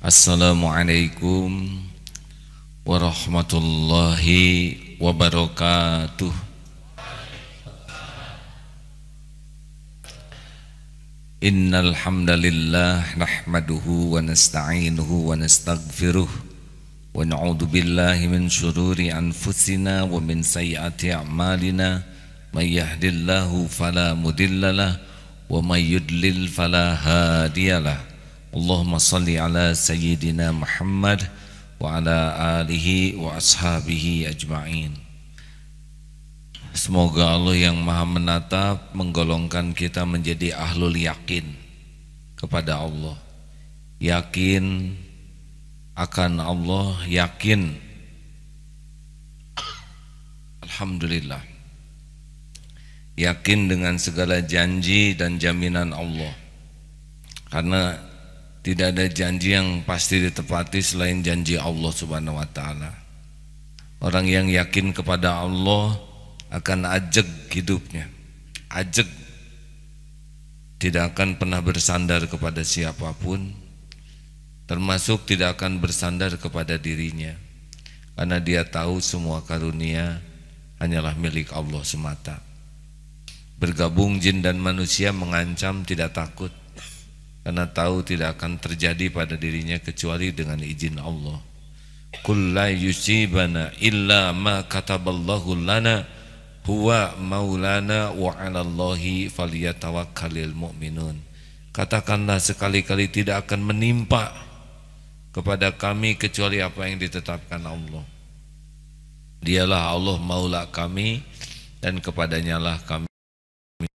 Assalamualaikum warahmatullahi wabarakatuh. Innal hamdalillah nahmaduhu wa nasta'inuhu wa nastaghfiruh wa na'udzu billahi min shururi anfusina wa min sayyiati a'malina may yahdihillahu fala mudhillalah wa may yudlil fala hadiyalah. Allahumma salli ala sayyidina Muhammad wa ala alihi wa ashabihi ajma'in. Semoga Allah yang maha menatap menggolongkan kita menjadi ahlul yakin kepada Allah. Yakin akan Allah, yakin alhamdulillah, yakin dengan segala janji dan jaminan Allah. Karena tidak ada janji yang pasti ditepati selain janji Allah Subhanahu wa taala. Orang yang yakin kepada Allah akan ajeg hidupnya. Ajeg, tidak akan pernah bersandar kepada siapapun, termasuk tidak akan bersandar kepada dirinya, karena dia tahu semua karunia hanyalah milik Allah semata. Bergabung jin dan manusia mengancam tidak takut, karena tahu tidak akan terjadi pada dirinya kecuali dengan izin Allah. Qul la yusibana illa ma kataballahu lana huwa maulana wa 'alallahi falyatawakkalul mu'minun. Katakanlah sekali-kali tidak akan menimpa kepada kami kecuali apa yang ditetapkan Allah. Dialah Allah maula kami dan kepadanya lah kami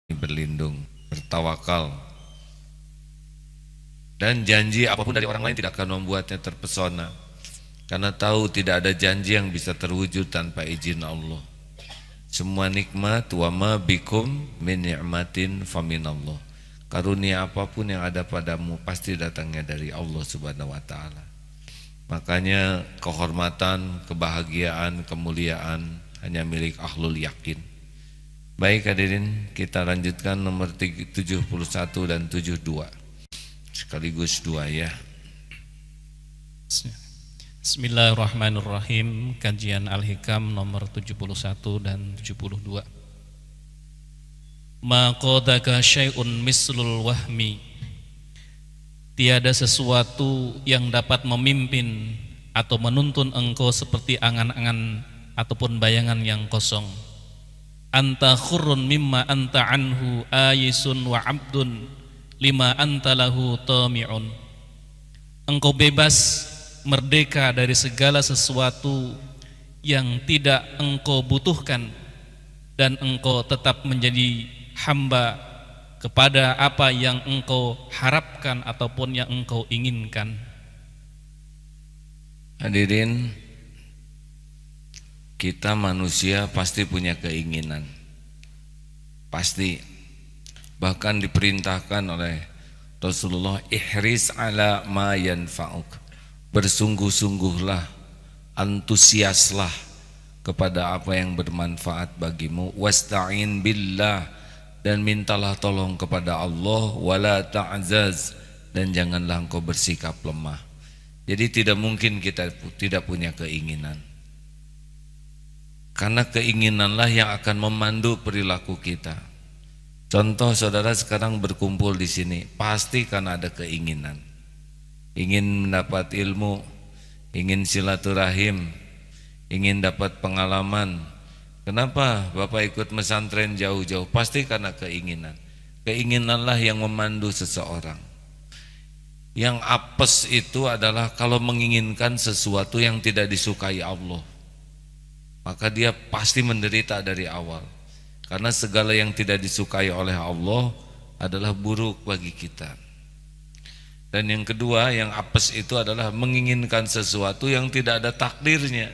berlindung, bertawakal. Dan janji apapun dari orang lain tidak akan membuatnya terpesona, karena tahu tidak ada janji yang bisa terwujud tanpa izin Allah. Semua nikmat wa ma bikum min ni'matin faminallah. Karunia apapun yang ada padamu pasti datangnya dari Allah Subhanahu wa taala. Makanya kehormatan, kebahagiaan, kemuliaan hanya milik ahlul yakin. Baik hadirin, kita lanjutkan nomor 71 dan 72. Sekaligus dua ya. Bismillahirrahmanirrahim. Kajian Al-Hikam nomor 71 dan 72. Ma qadaka syai'un mislul wahmi. Tiada sesuatu yang dapat memimpin atau menuntun engkau seperti angan-angan ataupun bayangan yang kosong. Anta khurrun mimma anta anhu ayisun wa abdun lima anta lahu tami'un. Engkau bebas, merdeka dari segala sesuatu yang tidak engkau butuhkan, dan engkau tetap menjadi hamba kepada apa yang engkau harapkan ataupun yang engkau inginkan. Hadirin, kita manusia pasti punya keinginan, pasti. Bahkan diperintahkan oleh Rasulullah, ihris ala ma yanfa'uk, bersungguh-sungguhlah, antusiaslah kepada apa yang bermanfaat bagimu. Wasta'in billah, dan mintalah tolong kepada Allah. Wala ta'zaz, dan janganlah engkau bersikap lemah. Jadi tidak mungkin kita tidak punya keinginan, karena keinginanlah yang akan memandu perilaku kita. Contoh, saudara sekarang berkumpul di sini pasti karena ada keinginan, ingin mendapat ilmu, ingin silaturahim, ingin dapat pengalaman. Kenapa Bapak ikut pesantren jauh-jauh? Pasti karena keinginan. Keinginanlah yang memandu seseorang. Yang apes itu adalah kalau menginginkan sesuatu yang tidak disukai Allah, maka dia pasti menderita dari awal. Karena segala yang tidak disukai oleh Allah adalah buruk bagi kita. Dan yang kedua, yang apes itu adalah menginginkan sesuatu yang tidak ada takdirnya.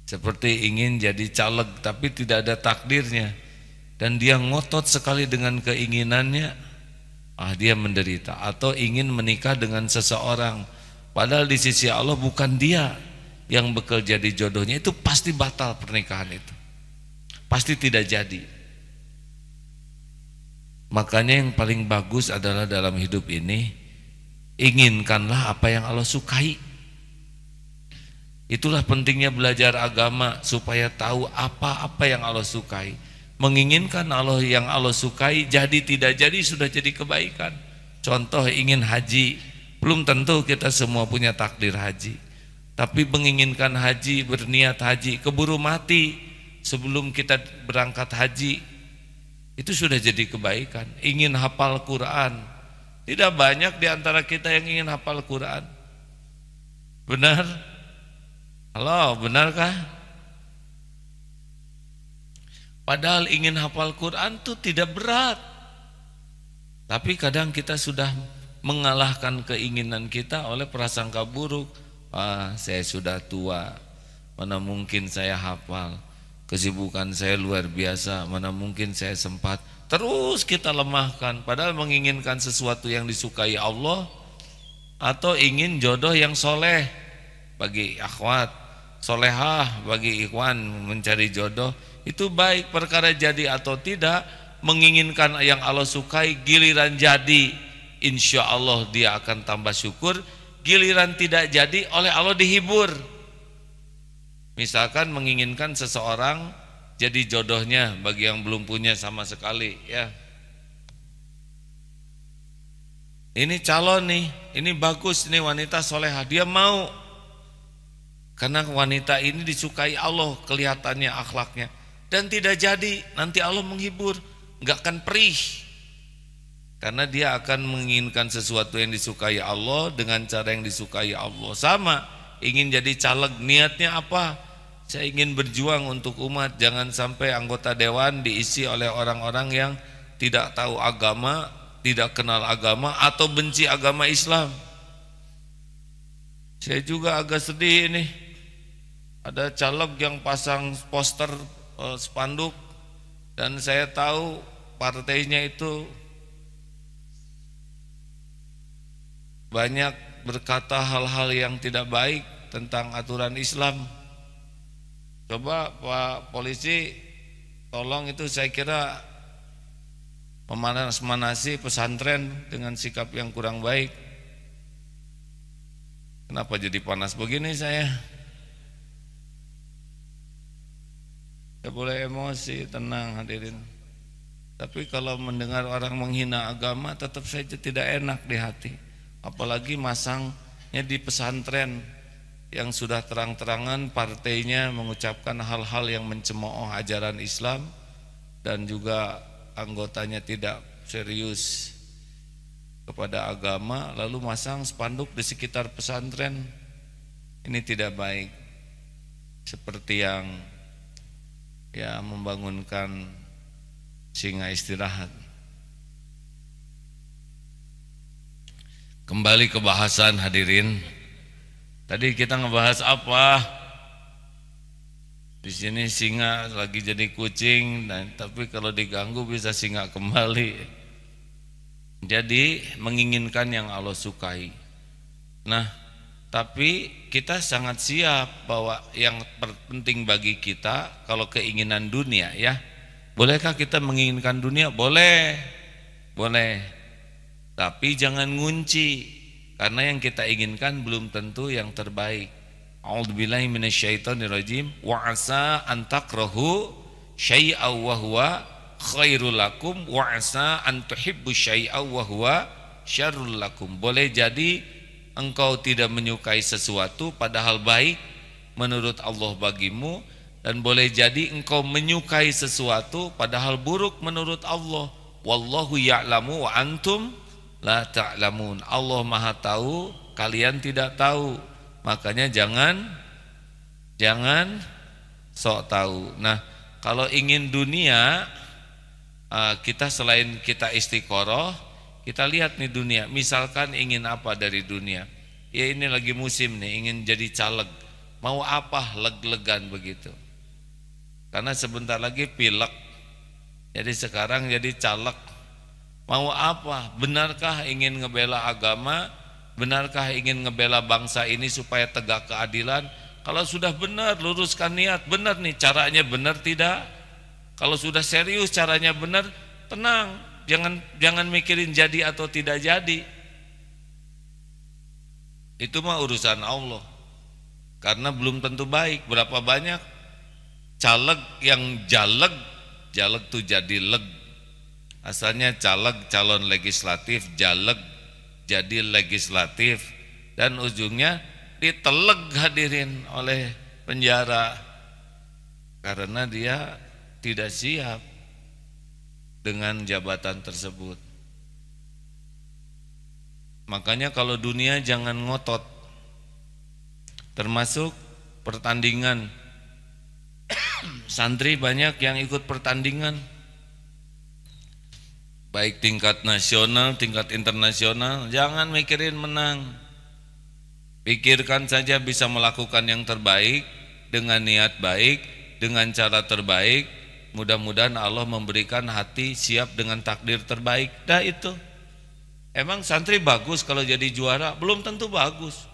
Seperti ingin jadi caleg tapi tidak ada takdirnya, dan dia ngotot sekali dengan keinginannya, dia menderita. Atau ingin menikah dengan seseorang, padahal di sisi Allah bukan dia yang bakal jadi jodohnya, itu pasti batal pernikahan itu. Pasti tidak jadi. Makanya yang paling bagus adalah dalam hidup ini Inginkanlah apa yang Allah sukai. Itulah pentingnya belajar agama, supaya tahu apa-apa yang Allah sukai. Menginginkan Allah yang Allah sukai, jadi tidak jadi sudah jadi kebaikan. Contoh ingin haji, belum tentu kita semua punya takdir haji. Tapi menginginkan haji, berniat haji, keburu mati sebelum kita berangkat haji, itu sudah jadi kebaikan. Ingin hafal Quran, tidak banyak di antara kita yang ingin hafal Quran. Benar? Halo, benarkah? Padahal ingin hafal Quran itu tidak berat. Tapi kadang kita sudah mengalahkan keinginan kita oleh prasangka buruk. Saya sudah tua, mana mungkin saya hafal. Kesibukan saya luar biasa, mana mungkin saya sempat. Terus kita lemahkan, padahal menginginkan sesuatu yang disukai Allah, atau ingin jodoh yang soleh bagi akhwat, solehah bagi ikhwan mencari jodoh, itu baik. Perkara jadi atau tidak, menginginkan yang Allah sukai, giliran jadi insya Allah dia akan tambah syukur. Giliran tidak jadi, oleh Allah dihibur. Misalkan menginginkan seseorang jadi jodohnya bagi yang belum punya sama sekali, ya. Ini calon nih, ini bagus, ini wanita solehah, dia mau. Karena wanita ini disukai Allah, kelihatannya akhlaknya, dan tidak jadi, nanti Allah menghibur, nggak akan perih. Karena dia akan menginginkan sesuatu yang disukai Allah dengan cara yang disukai Allah. Sama, ingin jadi caleg, niatnya apa? Saya ingin berjuang untuk umat, jangan sampai anggota dewan diisi oleh orang-orang yang tidak tahu agama, tidak kenal agama, atau benci agama Islam. Saya juga agak sedih ini. Ada caleg yang pasang poster spanduk, dan saya tahu partainya itu banyak berkata hal-hal yang tidak baik tentang aturan Islam. Coba Pak Polisi, tolong itu, saya kira memanas-manasi pesantren dengan sikap yang kurang baik. Kenapa jadi panas begini saya? Ya boleh emosi, tenang hadirin. Tapi kalau mendengar orang menghina agama, tetap saja tidak enak di hati. Apalagi masangnya di pesantren yang sudah terang-terangan partainya mengucapkan hal-hal yang mencemooh ajaran Islam, dan juga anggotanya tidak serius kepada agama, lalu masang spanduk di sekitar pesantren. Ini tidak baik. Seperti yang ya membangunkan singa istirahat. Kembali ke bahasan hadirin. Tadi kita ngebahas apa? Di sini singa lagi jadi kucing, tapi kalau diganggu bisa singa kembali. Jadi menginginkan yang Allah sukai. Nah, tapi kita sangat siap bahwa yang penting bagi kita, kalau keinginan dunia, ya, bolehkah kita menginginkan dunia? Boleh, boleh. Tapi jangan ngunci, karena yang kita inginkan belum tentu yang terbaik. A'udzubillahi minasyaitonirrajim. Wa asa an takrahu syai'aw wa huwa khairul lakum wa asa an tuhibbu syai'aw wa huwa syarrul lakum. Boleh jadi engkau tidak menyukai sesuatu padahal baik menurut Allah bagimu, dan boleh jadi engkau menyukai sesuatu padahal buruk menurut Allah. Wallahu ya'lamu wa antum la ta'lamun. Allah Maha tahu, kalian tidak tahu. Makanya jangan sok tahu. Nah, kalau ingin dunia, kita selain kita istiqoroh, kita lihat nih dunia. Misalkan ingin apa dari dunia? Ya ini lagi musim nih, ingin jadi caleg. Mau apa? Leg-legan begitu. Karena sebentar lagi pilek. Jadi sekarang jadi caleg. Mau apa? Benarkah ingin ngebela agama? Benarkah ingin ngebela bangsa ini supaya tegak keadilan? Kalau sudah benar, luruskan niat. Benar nih, caranya benar tidak? Kalau sudah serius, caranya benar, tenang. Jangan mikirin jadi atau tidak jadi. Itu mah urusan Allah. Karena belum tentu baik. Berapa banyak caleg yang jaleg, jaleg tuh jadi leg. Asalnya caleg calon legislatif, jaleg jadi legislatif, dan ujungnya diteleg hadirin oleh penjara karena dia tidak siap dengan jabatan tersebut. Makanya kalau dunia jangan ngotot, termasuk pertandingan. Santri banyak yang ikut pertandingan, baik tingkat nasional, tingkat internasional. Jangan mikirin menang, pikirkan saja bisa melakukan yang terbaik dengan niat baik, dengan cara terbaik. Mudah-mudahan Allah memberikan hati siap dengan takdir terbaik. Dah itu. Emang santri bagus kalau jadi juara? Belum tentu bagus.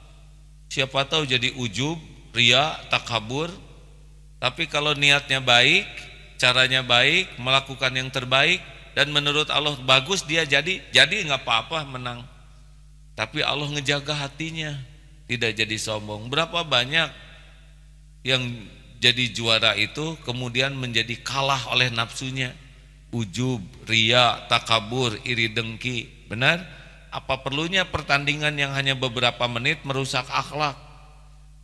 Siapa tahu jadi ujub, ria, takabur. Tapi kalau niatnya baik, caranya baik, melakukan yang terbaik, dan menurut Allah bagus, dia jadi nggak apa-apa menang. Tapi Allah ngejaga hatinya, tidak jadi sombong. Berapa banyak yang jadi juara itu kemudian menjadi kalah oleh nafsunya, ujub, ria, takabur, iri dengki. Benar? Apa perlunya pertandingan yang hanya beberapa menit merusak akhlak?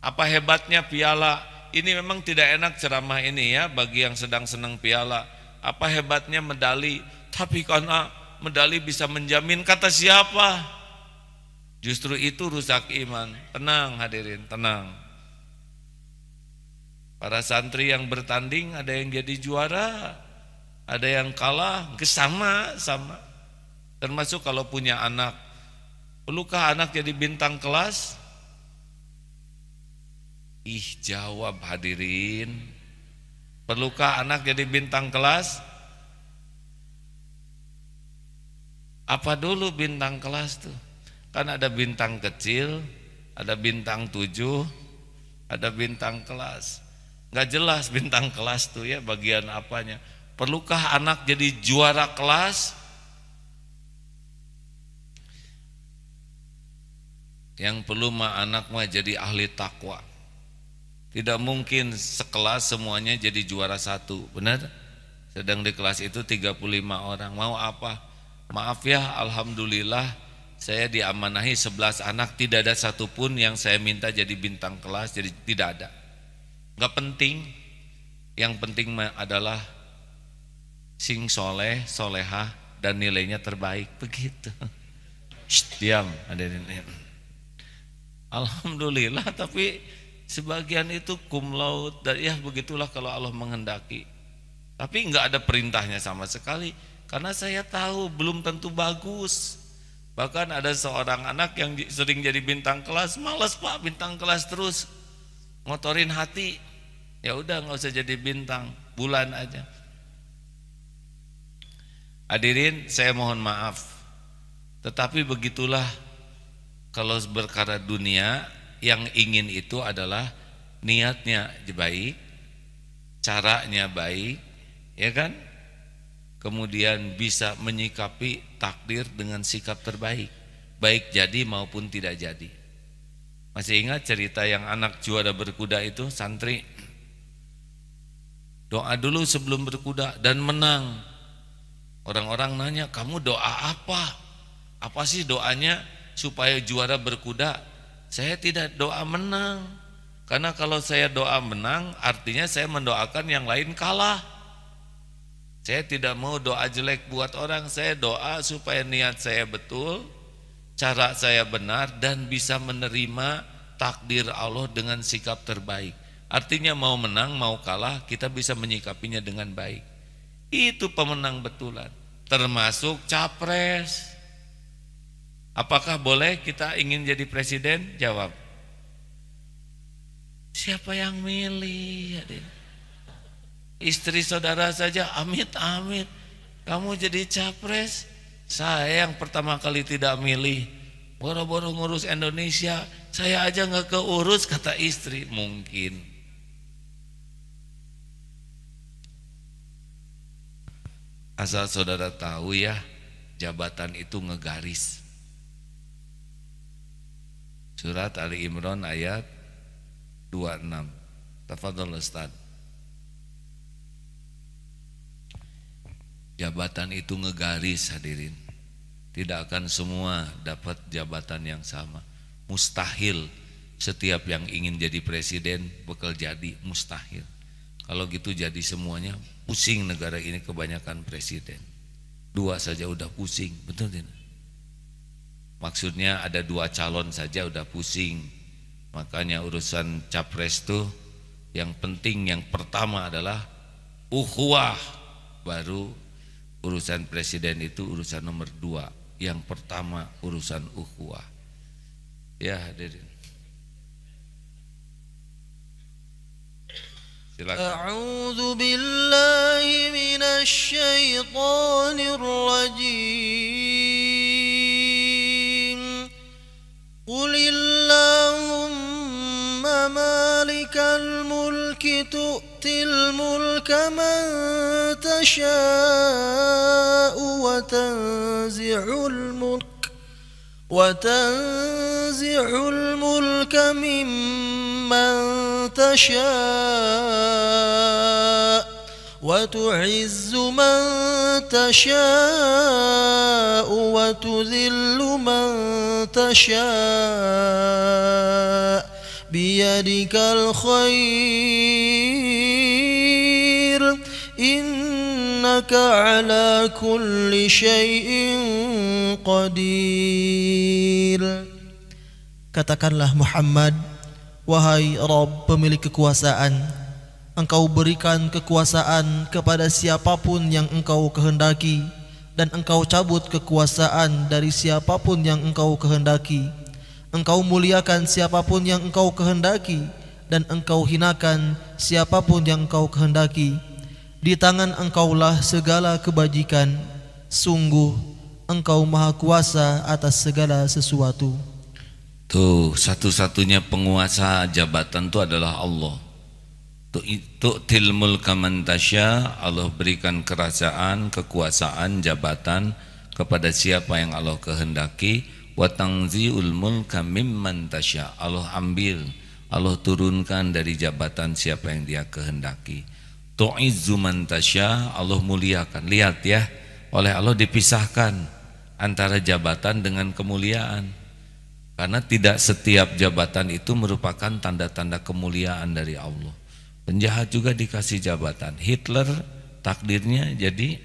Apa hebatnya piala? Ini memang tidak enak ceramah ini ya bagi yang sedang senang piala. Apa hebatnya medali? Tapi karena medali bisa menjamin, kata siapa? Justru itu rusak iman. Tenang hadirin, tenang. Para santri yang bertanding ada yang jadi juara, ada yang kalah, sama. Termasuk kalau punya anak. Perlukah anak jadi bintang kelas? Jawab hadirin. Perlukah anak jadi bintang kelas? Apa dulu bintang kelas tuh? Kan ada bintang kecil, ada bintang 7, ada bintang kelas. Nggak jelas bintang kelas tuh ya bagian apanya. Perlukah anak jadi juara kelas? Yang perlu anak mah jadi ahli takwa. Tidak mungkin sekelas semuanya jadi juara 1, benar? Sedang di kelas itu 35 orang, mau apa? Maaf ya, alhamdulillah saya diamanahi 11 anak, tidak ada satupun yang saya minta jadi bintang kelas, jadi tidak ada. Gak penting, yang penting adalah sing soleh, solehah, dan nilainya terbaik, begitu. Diam, hadirin. Alhamdulillah, tapi sebagian itu cum laude, dan ya begitulah kalau Allah menghendaki. Tapi enggak ada perintahnya sama sekali, karena saya tahu belum tentu bagus. Bahkan ada seorang anak yang sering jadi bintang kelas, malas Pak bintang kelas terus, ngotorin hati. Ya udah nggak usah jadi bintang, bulan aja. Hadirin, saya mohon maaf, tetapi begitulah kalau berkara dunia. Yang ingin itu adalah niatnya baik, caranya baik, ya kan? Kemudian bisa menyikapi takdir dengan sikap terbaik, baik jadi maupun tidak jadi. Masih ingat cerita yang anak juara berkuda itu, santri doa dulu sebelum berkuda dan menang. Orang-orang nanya, kamu doa apa? Apa sih doanya supaya juara berkuda? Saya tidak doa menang, karena kalau saya doa menang artinya saya mendoakan yang lain kalah. Saya tidak mau doa jelek buat orang, saya doa supaya niat saya betul, cara saya benar, dan bisa menerima takdir Allah dengan sikap terbaik. Artinya mau menang mau kalah kita bisa menyikapinya dengan baik. Itu pemenang betulan, termasuk capres. Apakah boleh kita ingin jadi presiden? Jawab. Siapa yang milih? Istri saudara saja amit-amit kamu jadi capres. Saya yang pertama kali tidak milih, boro-boro ngurus Indonesia, saya aja nggak keurus, kata istri. Mungkin asal saudara tahu ya, jabatan itu ngegaris. Surat Ali Imran ayat 26. Tafadhol Ustaz. Jabatan itu ngegaris hadirin. Tidak akan semua dapat jabatan yang sama. Mustahil setiap yang ingin jadi presiden bakal jadi, mustahil. Kalau gitu jadi semuanya, pusing negara ini kebanyakan presiden. 2 saja udah pusing, betul tidak? Maksudnya ada 2 calon saja udah pusing. Makanya urusan capres tuh yang penting, yang pertama adalah ukhuwah. Baru urusan presiden itu urusan nomor 2. Yang pertama urusan ukhuwah. Ya hadirin. Silakan. A'udzu billahi minasy syaithanir rajim. Qulillahumma malikal mulki tu'til mulka man tasha'u wa tanzi'ul mulk وتنزع الملك ممن تشاء وتعز من تشاء وتذل من تشاء بيدك الخير إنك على كل شيء قدير. Katakanlah Muhammad, wahai Rabb pemilik kekuasaan, Engkau berikan kekuasaan kepada siapapun yang Engkau kehendaki, dan Engkau cabut kekuasaan dari siapapun yang Engkau kehendaki. Engkau muliakan siapapun yang Engkau kehendaki, dan Engkau hinakan siapapun yang Engkau kehendaki. Di tangan Engkaulah segala kebajikan. Sungguh Engkau Maha Kuasa atas segala sesuatu. Tuh, satu-satunya penguasa jabatan itu adalah Allah. Tu'til mulka man tasya, Allah berikan kerajaan, kekuasaan, jabatan kepada siapa yang Allah kehendaki. Wa tanzi'ul mulka mimman tasya, Allah ambil, Allah turunkan dari jabatan siapa yang Dia kehendaki. Tu'izzu man tasya, Allah muliakan. Lihat ya, oleh Allah dipisahkan antara jabatan dengan kemuliaan. Karena tidak setiap jabatan itu merupakan tanda-tanda kemuliaan dari Allah. Penjahat juga dikasih jabatan. Hitler takdirnya jadi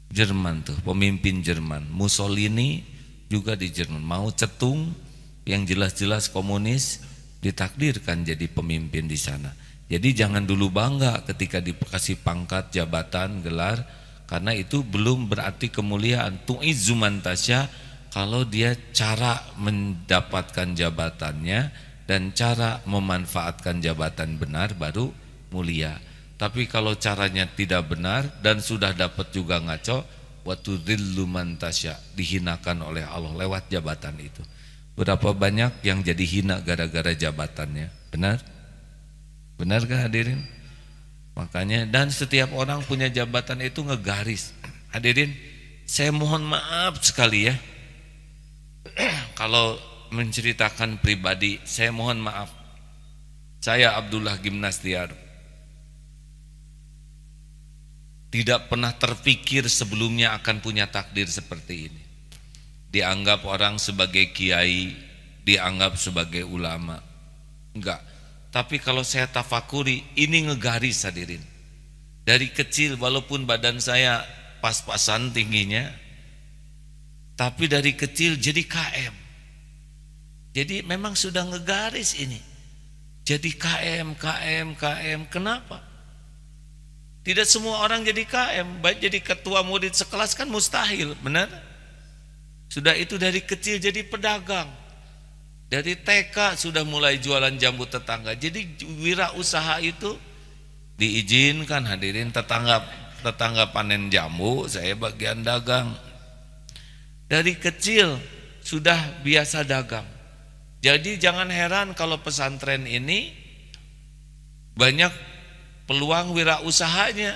Jerman tuh, pemimpin Jerman. Mussolini juga di Jerman. Mao Zedong yang jelas-jelas komunis ditakdirkan jadi pemimpin di sana. Jadi jangan dulu bangga ketika dikasih pangkat, jabatan, gelar, karena itu belum berarti kemuliaan. Tu'izzu man tasya, kalau dia cara mendapatkan jabatannya dan cara memanfaatkan jabatan benar baru mulia. Tapi kalau caranya tidak benar dan sudah dapat juga ngaco, wa tudhillu man tasya, dihinakan oleh Allah lewat jabatan itu. Berapa banyak yang jadi hina gara-gara jabatannya? Benar? Benarkah hadirin? Makanya, dan setiap orang punya jabatan itu ngegaris. Hadirin, saya mohon maaf sekali ya, kalau menceritakan pribadi, saya mohon maaf. Saya Abdullah Gimnastiar tidak pernah terpikir sebelumnya akan punya takdir seperti ini. Dianggap orang sebagai kiai, dianggap sebagai ulama. Enggak. Tapi kalau saya tafakuri, ini ngegaris hadirin. Dari kecil walaupun badan saya pas-pasan tingginya, tapi dari kecil jadi KM. Jadi memang sudah ngegaris ini. Jadi KM. Kenapa? Tidak semua orang jadi KM. Baik jadi ketua murid sekelas kan mustahil, benar? Sudah itu dari kecil jadi pedagang. Dari TK sudah mulai jualan jambu tetangga. Jadi wirausaha itu diizinkan hadirin. Tetangga panen jambu, saya bagian dagang. Dari kecil sudah biasa dagang. Jadi jangan heran kalau pesantren ini banyak peluang wirausahanya.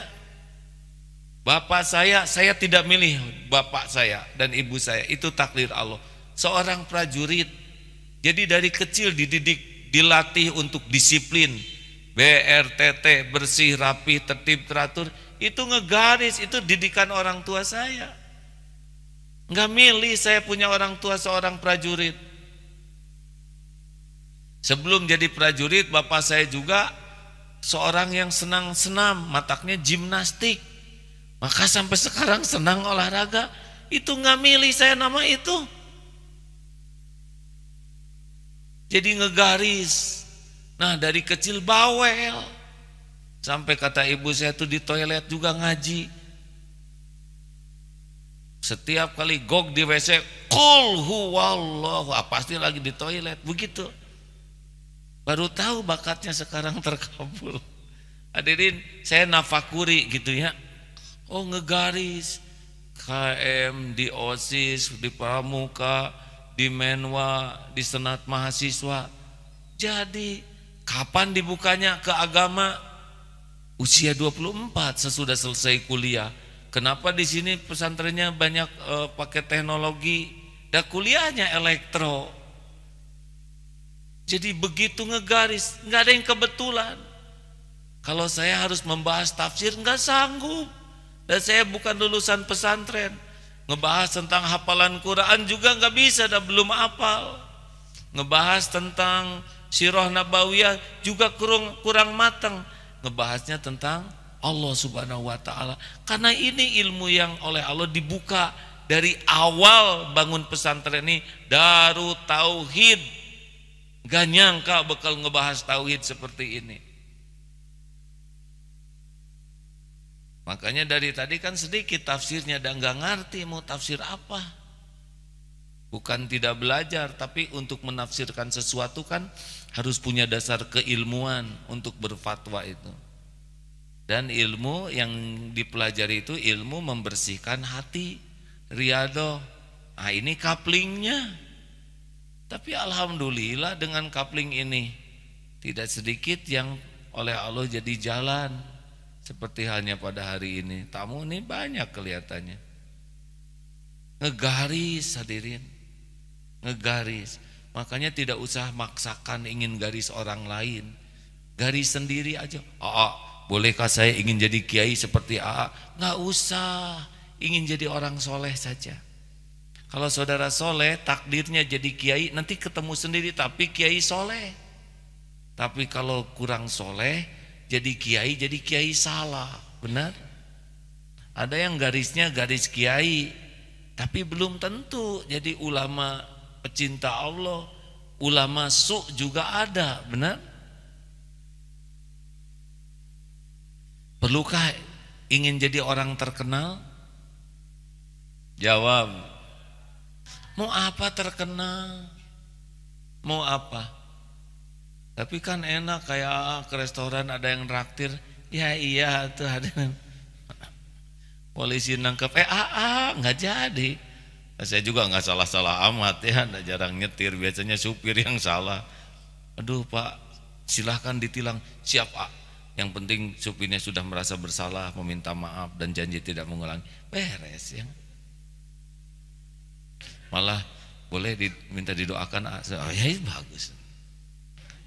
Bapak saya tidak milih bapak saya dan ibu saya, itu takdir Allah. Seorang prajurit Jadi dari kecil dididik, dilatih untuk disiplin, BRTT, bersih, rapi, tertib, teratur. Itu ngegaris, itu didikan orang tua saya. Nggak milih saya punya orang tua seorang prajurit. Sebelum jadi prajurit, bapak saya juga seorang yang senang senam, mataknya gimnastik. Maka sampai sekarang senang olahraga. Itu nggak milih saya nama itu. Jadi ngegaris. Nah dari kecil bawel. Sampai kata ibu saya tuh di toilet juga ngaji. Setiap kali gog di WC, qul huwallahu, pasti lagi di toilet, begitu. Baru tahu bakatnya sekarang terkabul. Hadirin, saya nafakuri gitu ya. Oh ngegaris, KM, di OSIS, di Pramuka, di Menwa, di Senat Mahasiswa. Jadi kapan dibukanya ke agama? Usia 24 sesudah selesai kuliah. Kenapa di sini pesantrennya banyak pakai teknologi? Dan kuliahnya elektro. Jadi begitu ngegaris, nggak ada yang kebetulan. Kalau saya harus membahas tafsir nggak sanggup. Dan saya bukan lulusan pesantren. Ngebahas tentang hafalan Quran juga nggak bisa, dan belum hafal. Ngebahas tentang sirah nabawiyah juga kurang matang. Ngebahasnya tentang Allah Subhanahu wa ta'ala. Karena ini ilmu yang oleh Allah dibuka dari awal bangun pesantren ini, Darut Tauhid. Gak nyangka bakal ngebahas tauhid seperti ini. Makanya dari tadi kan sedikit tafsirnya dan gak ngerti mau tafsir apa. Bukan tidak belajar, tapi untuk menafsirkan sesuatu kan harus punya dasar keilmuan untuk berfatwa itu. Dan ilmu yang dipelajari itu ilmu membersihkan hati, riyadhah. Nah ini kaplingnya. Tapi alhamdulillah dengan kapling ini tidak sedikit yang oleh Allah jadi jalan. Seperti halnya pada hari ini. Tamu ini banyak kelihatannya. Ngegaris hadirin. Ngegaris. Makanya tidak usah maksakan ingin garis orang lain. Garis sendiri aja. Bolehkah saya ingin jadi kiai seperti AA? Nggak usah, ingin jadi orang soleh saja. Kalau saudara soleh, takdirnya jadi kiai, nanti ketemu sendiri tapi kiai soleh. Tapi kalau kurang soleh, jadi kiai salah, benar? Ada yang garisnya garis kiai, tapi belum tentu jadi ulama pecinta Allah. Ulama su' juga ada, benar? Perlukah ingin jadi orang terkenal? Jawab. Mau apa terkenal? Mau apa? Tapi kan enak kayak ke restoran ada yang traktir. Ya iya tuh ada. Polisi nangkep. Nggak jadi. Saya juga nggak salah-salah amat ya. Jarang nyetir. Biasanya supir yang salah. Aduh Pak, silahkan ditilang. Siap Pak. Yang penting supirnya sudah merasa bersalah, meminta maaf dan janji tidak mengulangi. Beres ya. Malah boleh diminta didoakan. Oh ya bagus.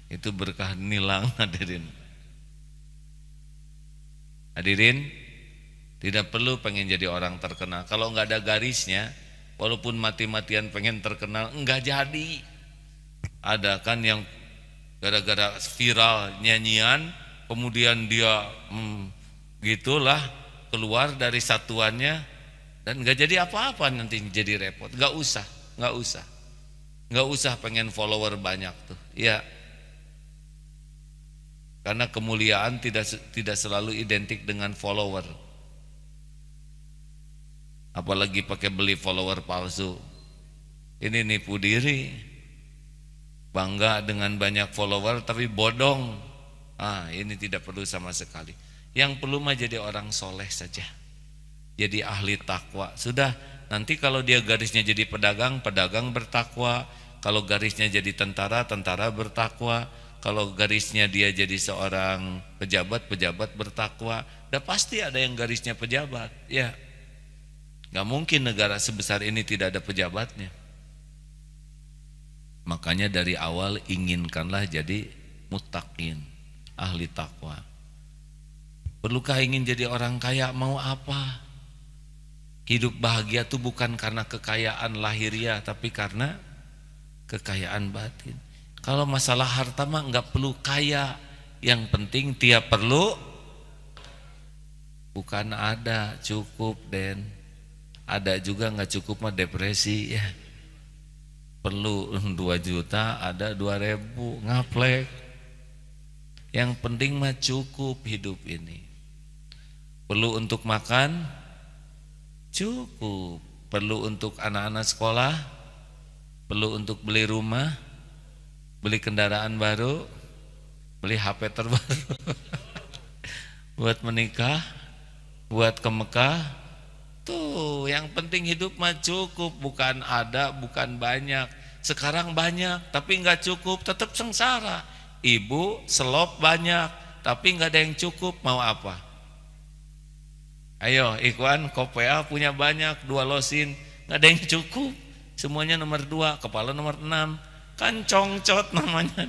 Itu berkah nilang hadirin. Hadirin, tidak perlu pengen jadi orang terkenal. Kalau nggak ada garisnya, walaupun mati-matian pengen terkenal, nggak jadi. Ada kan yang gara-gara viral nyanyian, kemudian dia gitulah keluar dari satuannya dan nggak jadi apa-apa, nanti jadi repot. Nggak usah pengen follower banyak tuh, ya. Karena kemuliaan tidak selalu identik dengan follower. Apalagi pakai beli follower palsu. Ini nipu diri. Bangga dengan banyak follower tapi bodong. Ini tidak perlu sama sekali. Yang perlu mah jadi orang soleh saja. Jadi ahli takwa. Sudah, nanti kalau dia garisnya jadi pedagang, pedagang bertakwa. Kalau garisnya jadi tentara, tentara bertakwa. Kalau garisnya dia jadi seorang pejabat, pejabat bertakwa. Udah pasti ada yang garisnya pejabat, ya. Gak mungkin negara sebesar ini tidak ada pejabatnya. Makanya dari awal inginkanlah jadi muttaqin, ahli takwa. Perlukah ingin jadi orang kaya? Mau apa? Hidup bahagia itu bukan karena kekayaan lahiriah, tapi karena kekayaan batin. Kalau masalah harta mah nggak perlu kaya, yang penting tiap perlu. Bukan ada cukup, Den. Ada juga nggak cukup mah depresi ya. Perlu 2 juta, ada 2.000, ngaplek. Yang penting mah cukup hidup ini. Perlu untuk makan, cukup. Perlu untuk anak-anak sekolah, perlu untuk beli rumah, beli kendaraan baru, beli HP terbaru, buat menikah, buat ke Mekah. Tuh, yang penting hidup mah cukup, bukan ada, bukan banyak. Sekarang banyak, tapi nggak cukup, tetap sengsara. Ibu selop banyak, tapi nggak ada yang cukup, mau apa? Ayo, Ikhwan, Kopea punya banyak, 2 losin, nggak ada yang cukup. Semuanya nomor 2, kepala nomor 6, kan congcot namanya.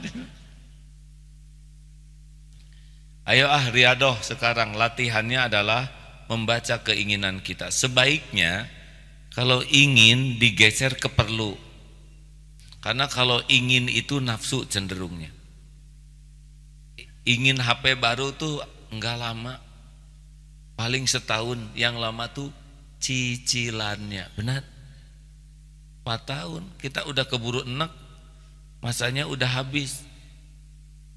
Ayo riadoh sekarang, latihannya adalah membaca keinginan kita. Sebaiknya kalau ingin digeser ke perlu. Karena kalau ingin itu nafsu cenderungnya. Ingin HP baru tuh enggak lama. Paling setahun, yang lama tuh cicilannya. Benar? 4 tahun kita udah keburu enek, masanya udah habis.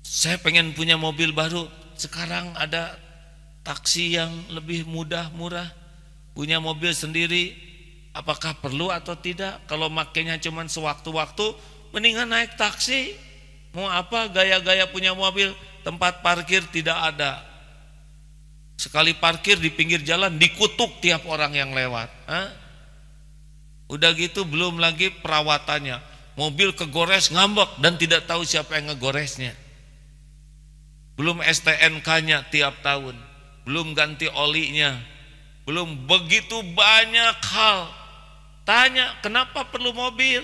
Saya pengen punya mobil baru, sekarang ada taksi yang lebih mudah, murah. Punya mobil sendiri, apakah perlu atau tidak? Kalau makainya cuma sewaktu-waktu, mendingan naik taksi. Mau apa gaya-gaya punya mobil, tempat parkir tidak ada. Sekali parkir di pinggir jalan dikutuk tiap orang yang lewat. Udah gitu belum lagi perawatannya. Mobil kegores ngambek dan tidak tahu siapa yang ngegoresnya. Belum STNK-nya tiap tahun, belum ganti olinya, belum begitu banyak hal. Tanya kenapa perlu mobil?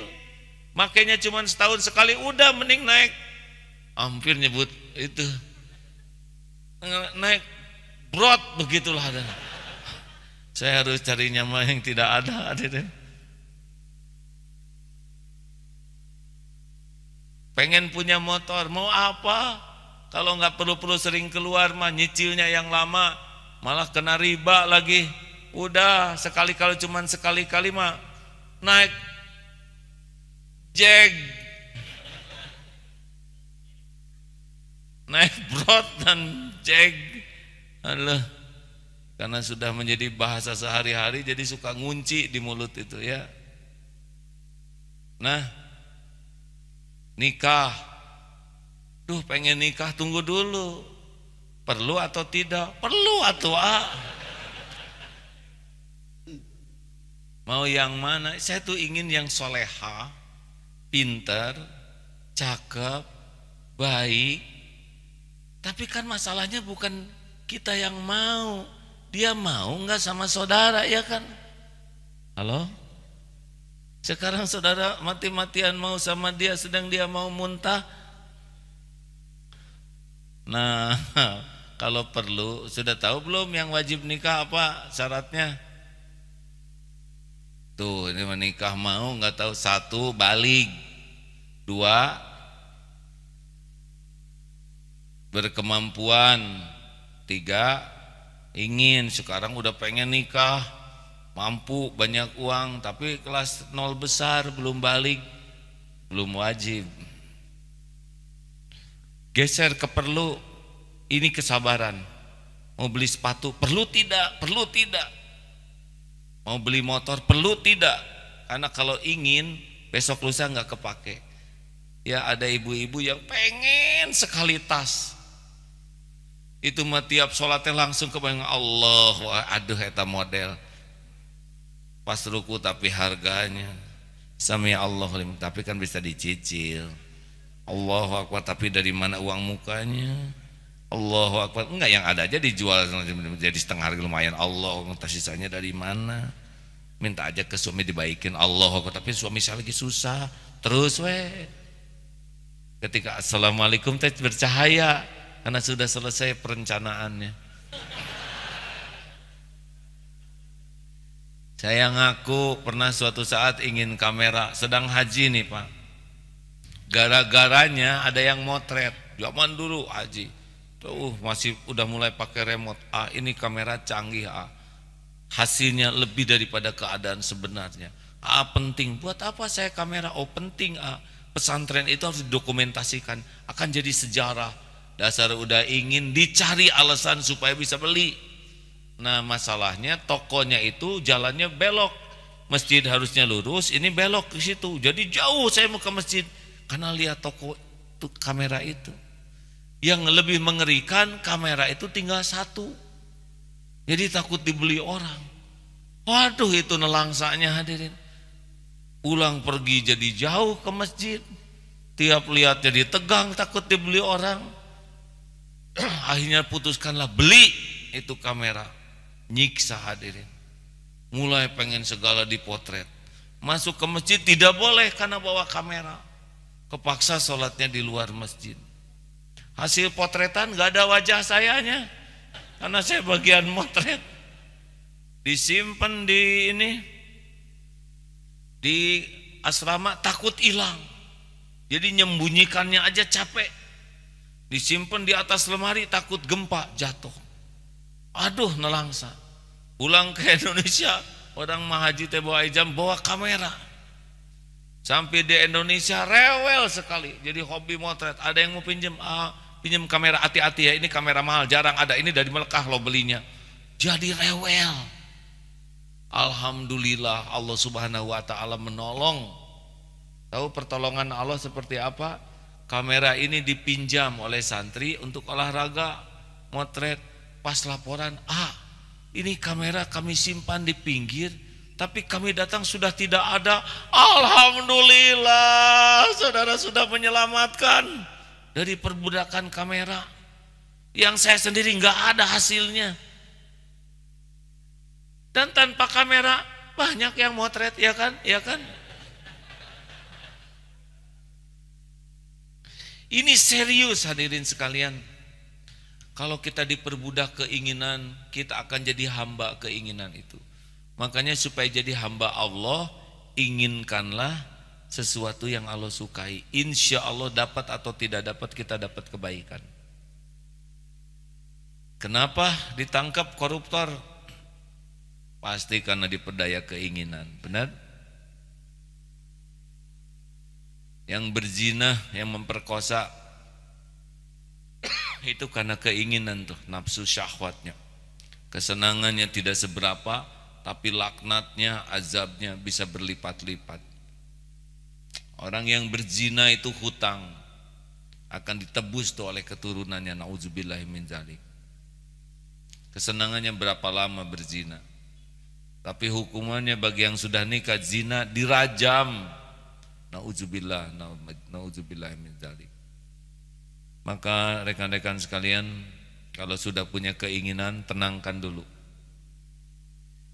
Makanya cuma setahun sekali, udah mending naik. Hampir nyebut itu naik brot, begitulah. Saya harus cari nyaman yang tidak ada. Pengen punya motor, mau apa? Kalau nggak perlu-perlu sering keluar mah, nyicilnya yang lama malah kena riba lagi. Udah sekali-kali, cuman sekali-kali mah naik jag, naik brot dan jag. Alah, karena sudah menjadi bahasa sehari-hari, jadi suka ngunci di mulut itu ya. Nah, nikah, duh pengen nikah, tunggu dulu. Perlu atau tidak? Perlu atau mau yang mana? Saya tuh ingin yang soleha, pinter, cakep, baik. Tapi kan masalahnya bukan kita yang mau, dia mau nggak sama saudara, ya kan? Halo? Sekarang saudara mati-matian mau sama dia, sedang dia mau muntah. Nah, kalau perlu, sudah tahu belum yang wajib nikah apa syaratnya? Tuh, ini menikah mau nggak tahu. 1, balik. 2, berkemampuan. 3, ingin, sekarang udah pengen nikah, mampu, banyak uang, tapi kelas 0 besar, belum balik, belum wajib. Geser ke perlu. Ini kesabaran. Mau beli sepatu, perlu tidak? Perlu tidak? Mau beli motor, perlu tidak? Karena kalau ingin, besok lusa nggak kepake. Ya ada ibu-ibu yang pengen sekali tas. Itu mah tiap sholatnya langsung kebayang Allah, wah, aduh eta model. Pas ruku tapi harganya sami Allah, tapi kan bisa dicicil. Allahu Akbar, tapi dari mana uang mukanya? Allahu Akbar, enggak, yang ada aja dijual jadi setengah harga lumayan. Allah, sisanya dari mana? Minta aja ke suami dibaikin. Allahu Akbar, tapi suami saya lagi susah. Terus Ketika assalamualaikum teh bercahaya karena sudah selesai perencanaannya. Saya ngaku pernah suatu saat ingin kamera, sedang haji nih Pak. Gara-garanya ada yang motret. Zaman dulu haji. Tuh masih udah mulai pakai remote. Ini kamera canggih. Hasilnya lebih daripada keadaan sebenarnya. Penting. Buat apa saya kamera? Penting. Pesantren itu harus didokumentasikan. Akan jadi sejarah. Dasar udah ingin dicari alasan supaya bisa beli. Nah masalahnya tokonya itu jalannya belok, masjid harusnya lurus, ini belok ke situ. Jadi jauh saya mau ke masjid karena lihat toko itu kamera itu. Yang lebih mengerikan kamera itu tinggal satu, jadi takut dibeli orang. Waduh itu nelangsanya hadirin. Pulang pergi jadi jauh ke masjid, tiap lihat jadi tegang takut dibeli orang. Akhirnya putuskanlah beli itu kamera. Nyiksa hadirin, mulai pengen segala dipotret. Masuk ke masjid tidak boleh karena bawa kamera. Kepaksa sholatnya di luar masjid. Hasil potretan gak ada wajah sayanya karena saya bagian motret. Disimpan di asrama, takut hilang. Jadi nyembunyikannya aja capek. Disimpan di atas lemari, takut gempa jatuh. Aduh nelangsa. Pulang ke Indonesia, orang mahaji teh bawa ijam, bawa kamera. Sampai di Indonesia rewel sekali. Jadi hobi motret. Ada yang mau pinjam, pinjam kamera, hati-hati ya, ini kamera mahal, jarang ada, ini dari Mekah lo belinya. Jadi rewel. Alhamdulillah Allah Subhanahu wa taala menolong. Tahu pertolongan Allah seperti apa? Kamera ini dipinjam oleh santri untuk olahraga motret. Pas laporan, ini kamera kami simpan di pinggir, tapi kami datang sudah tidak ada. Alhamdulillah, saudara sudah menyelamatkan dari perbudakan kamera. Yang saya sendiri nggak ada hasilnya. Dan tanpa kamera banyak yang motret, ya kan? Ya kan? Ini serius hadirin sekalian. Kalau kita diperbudak keinginan, kita akan jadi hamba keinginan itu. Makanya supaya jadi hamba Allah, inginkanlah sesuatu yang Allah sukai. Insya Allah dapat atau tidak dapat, kita dapat kebaikan. Kenapa ditangkap koruptor? Pasti karena diperdaya keinginan, benar? Yang berzina, yang memperkosa, itu karena keinginan tuh, nafsu syahwatnya. Kesenangannya tidak seberapa, tapi laknatnya, azabnya bisa berlipat-lipat. Orang yang berzina itu hutang, akan ditebus tuh oleh keturunannya, nauzubillahi min dzalik. Kesenangannya berapa lama berzina, tapi hukumannya bagi yang sudah nikah zina dirajam. Nauzubillah, nauzubillahi min dzalik. Maka rekan-rekan sekalian, kalau sudah punya keinginan, tenangkan dulu.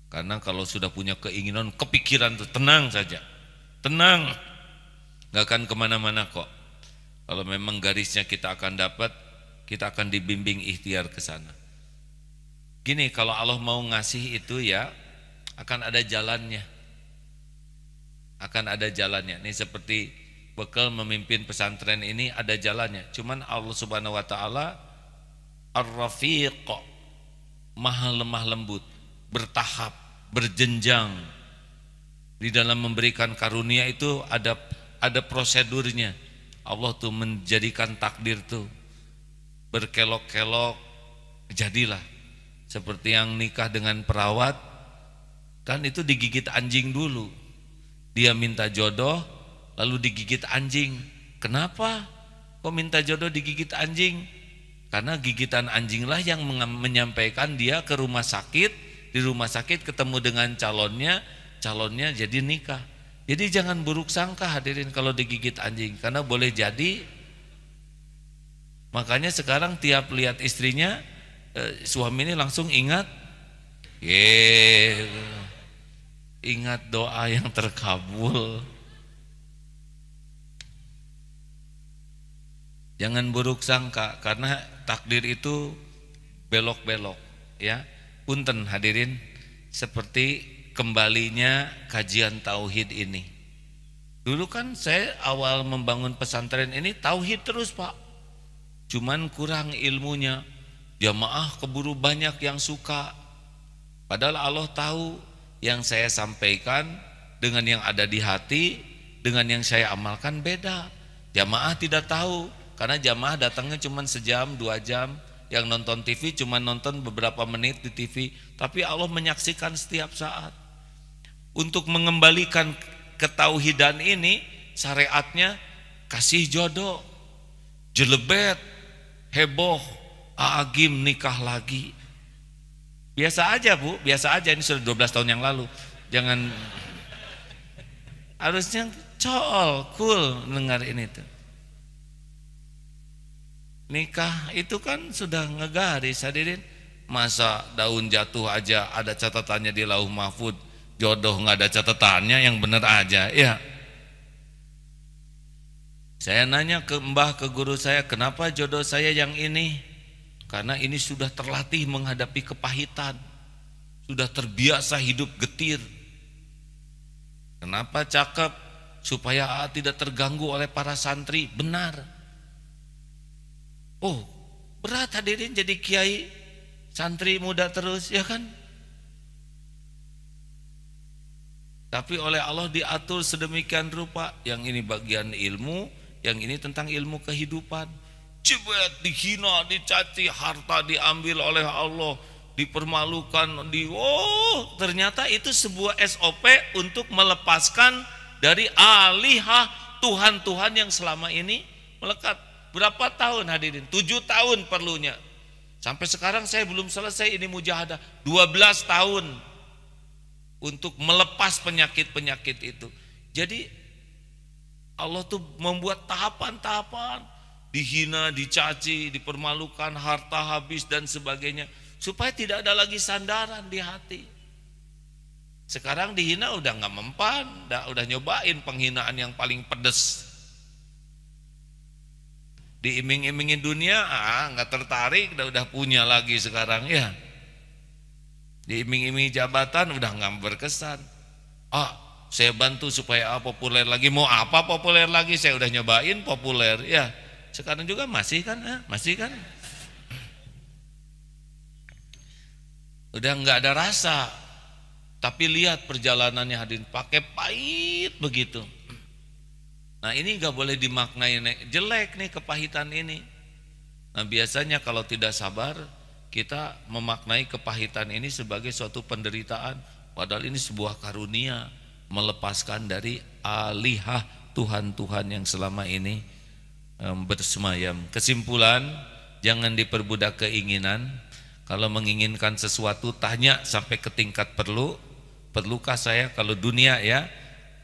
Karena kalau sudah punya keinginan, kepikiran tuh, tenang saja. Tenang, gak akan kemana-mana kok. Kalau memang garisnya kita akan dapat, kita akan dibimbing ikhtiar ke sana. Gini, kalau Allah mau ngasih itu ya, akan ada jalannya. Akan ada jalannya. Ini seperti bekal memimpin pesantren ini ada jalannya. Cuman Allah Subhanahu wa taala Ar-Rafiq, maha lemah lembut, bertahap, berjenjang. Di dalam memberikan karunia itu ada prosedurnya. Allah tuh menjadikan takdir tuh berkelok-kelok, jadilah. Seperti yang nikah dengan perawat, kan itu digigit anjing dulu. Dia minta jodoh, lalu digigit anjing. Kenapa kok minta jodoh digigit anjing? Karena gigitan anjing lah yang menyampaikan dia ke rumah sakit. Di rumah sakit ketemu dengan calonnya jadi nikah. Jadi jangan buruk sangka hadirin kalau digigit anjing, karena boleh jadi. Makanya sekarang tiap lihat istrinya, suami ini langsung ingat, ingat doa yang terkabul. Jangan buruk sangka karena takdir itu belok-belok ya. Punten hadirin, seperti kembalinya kajian tauhid ini. Dulu kan saya awal membangun pesantren ini tauhid terus Pak. Cuman kurang ilmunya. Jamaah keburu banyak yang suka. Padahal Allah tahu yang saya sampaikan dengan yang ada di hati, dengan yang saya amalkan beda. Jamaah tidak tahu. Karena jamaah datangnya cuma sejam, 2 jam. Yang nonton TV cuma nonton beberapa menit di TV. Tapi Allah menyaksikan setiap saat. Untuk mengembalikan ketauhidan ini, syariatnya kasih jodoh, jelebet, heboh, agim nikah lagi. Biasa aja Bu, biasa aja, ini sudah 12 tahun yang lalu. Jangan, harusnya cool dengar ini tuh. Nikah itu kan sudah ngegaris hadirin. Masa daun jatuh aja ada catatannya di Lauh Mahfud, jodoh nggak ada catatannya, yang bener aja ya. Saya nanya ke mbah, ke guru saya, kenapa jodoh saya yang ini? Karena ini sudah terlatih menghadapi kepahitan, sudah terbiasa hidup getir. Kenapa cakep? Supaya tidak terganggu oleh para santri. Benar. Oh, berat hadirin jadi kiai, santri muda terus ya kan. Tapi oleh Allah diatur sedemikian rupa. Yang ini bagian ilmu, yang ini tentang ilmu kehidupan. Cebet, dihina, dicaci, harta diambil oleh Allah, dipermalukan, ternyata itu sebuah SOP untuk melepaskan dari alihah Tuhan-Tuhan yang selama ini melekat. Berapa tahun hadirin? 7 tahun perlunya. Sampai sekarang saya belum selesai ini mujahadah. 12 tahun untuk melepas penyakit-penyakit itu. Jadi Allah tuh membuat tahapan-tahapan, dihina, dicaci, dipermalukan, harta habis dan sebagainya, supaya tidak ada lagi sandaran di hati. Sekarang dihina udah nggak mempan, udah nyobain penghinaan yang paling pedes. Diiming-imingin dunia, nggak tertarik, udah punya lagi sekarang ya. Diiming-iming jabatan, udah nggak berkesan. Saya bantu supaya populer lagi. Mau apa populer lagi? Saya udah nyobain populer ya. Sekarang juga masih kan, masih kan. Udah nggak ada rasa. Tapi lihat perjalanannya hadirin, pakai pahit begitu. Nah ini gak boleh dimaknai jelek nih kepahitan ini. Nah biasanya kalau tidak sabar, kita memaknai kepahitan ini sebagai suatu penderitaan. Padahal ini sebuah karunia, melepaskan dari alihah Tuhan-Tuhan yang selama ini bersemayam. Kesimpulan, jangan diperbudak keinginan. Kalau menginginkan sesuatu, tanya sampai ke tingkat perlukah saya? Kalau dunia ya,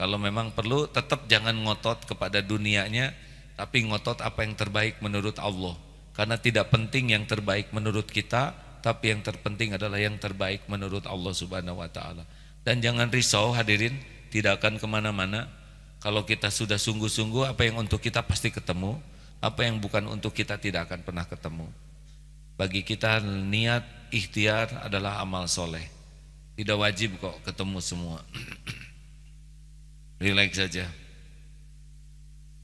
kalau memang perlu, tetap jangan ngotot kepada dunianya, tapi ngotot apa yang terbaik menurut Allah. Karena tidak penting yang terbaik menurut kita, tapi yang terpenting adalah yang terbaik menurut Allah Subhanahu wa ta'ala. Dan jangan risau hadirin, tidak akan kemana-mana. Kalau kita sudah sungguh-sungguh, apa yang untuk kita pasti ketemu, apa yang bukan untuk kita tidak akan pernah ketemu. Bagi kita niat, ikhtiar adalah amal soleh. Tidak wajib kok ketemu semua. Relax saja.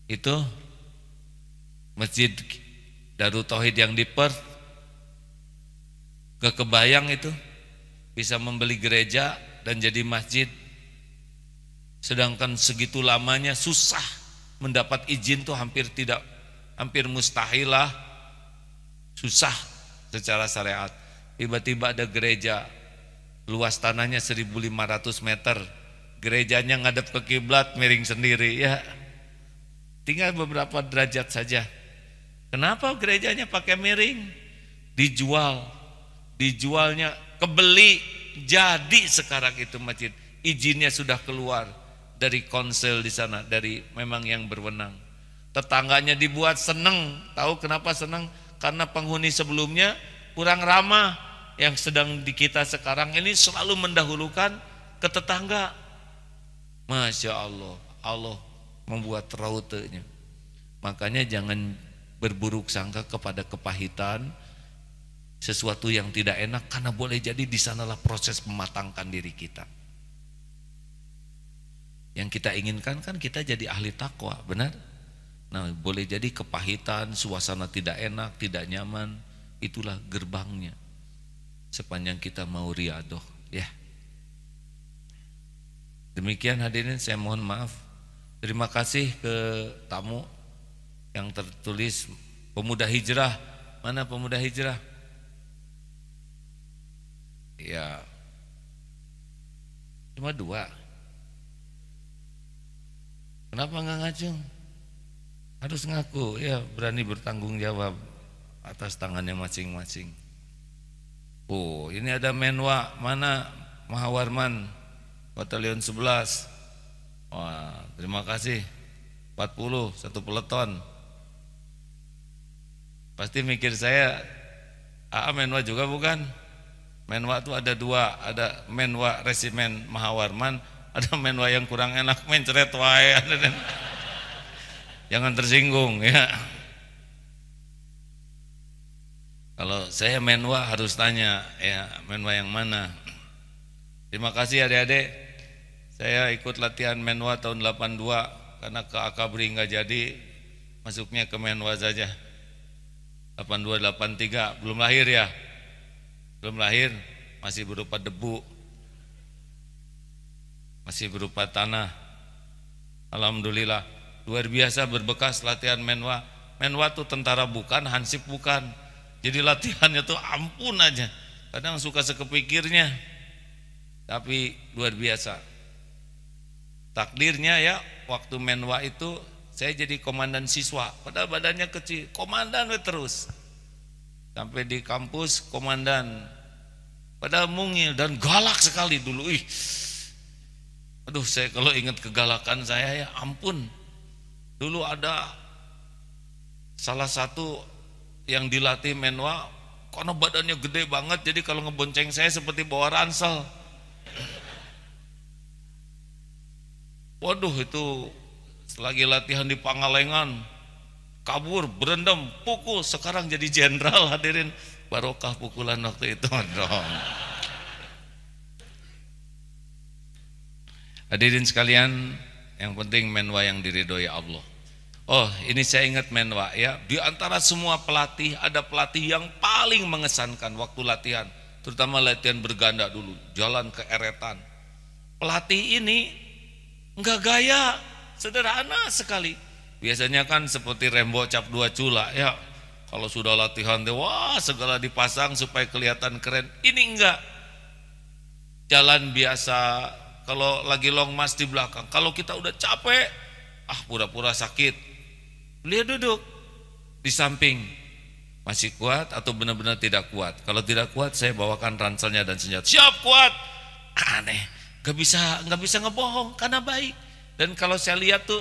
Itu Masjid Darut Tauhid yang di Perth, kebayang itu bisa membeli gereja dan jadi masjid. Sedangkan segitu lamanya susah mendapat izin tuh hampir mustahil lah. Susah secara syariat. Tiba-tiba ada gereja, luas tanahnya 1.500 meter. Gerejanya ngadep ke kiblat, miring sendiri ya. Tinggal beberapa derajat saja. Kenapa gerejanya pakai miring? Dijualnya kebeli, jadi sekarang itu masjid. Izinnya sudah keluar dari konsel di sana, dari memang yang berwenang. Tetangganya dibuat seneng. Tahu kenapa seneng? Karena penghuni sebelumnya kurang ramah. Yang sedang di kita sekarang ini selalu mendahulukan ke tetangga. Masya Allah, Allah membuat rautenya. Makanya jangan berburuk sangka kepada kepahitan sesuatu yang tidak enak, karena boleh jadi di sanalah proses mematangkan diri kita. Yang kita inginkan kan kita jadi ahli takwa, benar? Nah, boleh jadi kepahitan, suasana tidak enak, tidak nyaman, itulah gerbangnya. Sepanjang kita mau riadoh, ya. Demikian hadirin, saya mohon maaf. Terima kasih ke tamu yang tertulis pemuda hijrah. Mana pemuda hijrah? Ya, cuma 2. Kenapa nggak ngacung? Harus ngaku, ya, berani bertanggung jawab atas tangannya masing-masing. Oh, ini ada Menwa, mana Mahawarman, Batalion 11. Wah, terima kasih. 40, 1 peleton. Pasti mikir saya, Menwa juga bukan? Menwa itu ada 2, ada Menwa Resimen Mahawarman, ada Menwa yang kurang enak, mencret wae. Jangan tersinggung, ya. Kalau saya Menwa harus tanya, ya, Menwa yang mana? Terima kasih adik-adik. Saya ikut latihan Menwa tahun 82, karena ke Akabri nggak jadi, masuknya ke Menwa saja. 82, 83, belum lahir ya? Belum lahir, masih berupa debu, masih berupa tanah. Alhamdulillah, luar biasa berbekas latihan Menwa. Menwa tuh tentara bukan, hansip bukan. Jadi latihannya tuh ampun aja. Kadang suka sekepikirnya, tapi luar biasa. Takdirnya ya, waktu Menwa itu saya jadi komandan siswa, padahal badannya kecil, komandan terus. Sampai di kampus komandan, padahal mungil dan galak sekali dulu. Aduh, saya kalau ingat kegalakan saya, ya ampun. Dulu ada salah satu yang dilatih Menwa, karena badannya gede banget, jadi kalau ngebonceng saya seperti bawa ransel. Waduh, itu selagi latihan di Pangalengan, kabur, berendam, pukul, sekarang jadi jenderal. Hadirin, barokah pukulan waktu itu dong. Hadirin sekalian, yang penting Menwa yang diridhoi Allah. Oh, ini saya ingat Menwa, ya. Di antara semua pelatih, ada pelatih yang paling mengesankan waktu latihan, terutama latihan berganda dulu, jalan ke eretan. Pelatih ini enggak gaya, sederhana sekali. Biasanya kan seperti Rembo Cap 2 Cula, ya. Kalau sudah latihan deh, wah, segala dipasang supaya kelihatan keren. Ini enggak. Jalan biasa. Kalau lagi long march di belakang, kalau kita udah capek, pura-pura sakit, beliau duduk di samping. Masih kuat atau benar-benar tidak kuat? Kalau tidak kuat, saya bawakan ranselnya dan senjata. Siap, kuat. Aneh. Gak bisa ngebohong karena baik. Dan kalau saya lihat tuh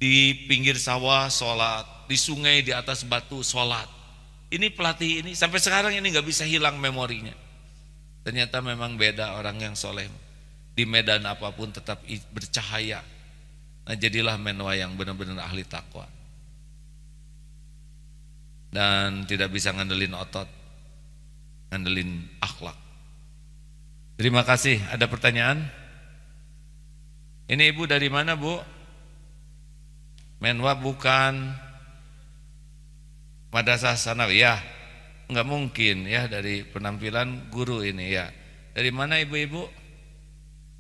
di pinggir sawah sholat, di sungai di atas batu sholat. Ini pelatih ini sampai sekarang ini gak bisa hilang memorinya. Ternyata memang beda orang yang soleh. Di medan apapun tetap bercahaya. Nah, jadilah Menwa yang benar-benar ahli takwa. Dan tidak bisa ngandelin otot, ngandelin akhlak. Terima kasih. Ada pertanyaan? Ini ibu dari mana, Bu? Menwa bukan Madrasah Sanawiyah? Enggak mungkin ya, dari penampilan guru ini ya. Dari mana ibu-ibu?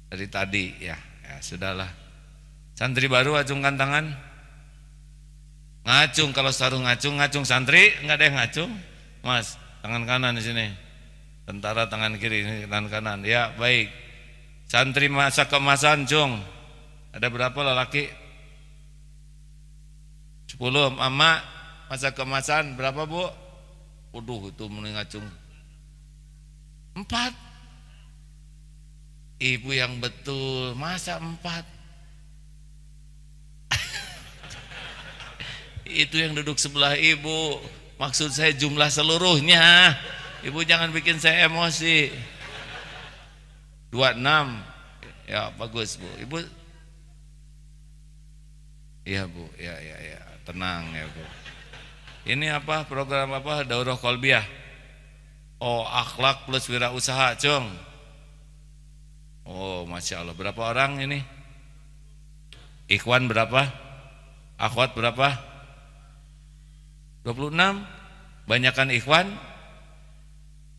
Dari tadi ya. Ya sudahlah. Santri baru acungkan tangan. Ngacung, kalau sarung ngacung santri enggak ada yang ngacung. Mas, tangan kanan di sini. Tentara tangan kiri, ini tangan kanan. Ya, baik. Santri masa kemasan, Jung. Ada berapa lelaki? 10. Mama masa kemasan berapa, Bu? Waduh, itu mending ngacung. 4. Ibu yang betul, masa 4? Itu yang duduk sebelah ibu. Maksud saya jumlah seluruhnya. Ibu jangan bikin saya emosi. 26. Ya bagus, Bu. Ibu. Iya, Bu. Ya. Tenang ya, Bu. Ini apa program apa daurah qalbiyah? Oh, akhlak plus wirausaha, Cung. Oh, Masya Allah. Berapa orang ini? Ikhwan berapa? Akhwat berapa? 26. Banyakan ikhwan?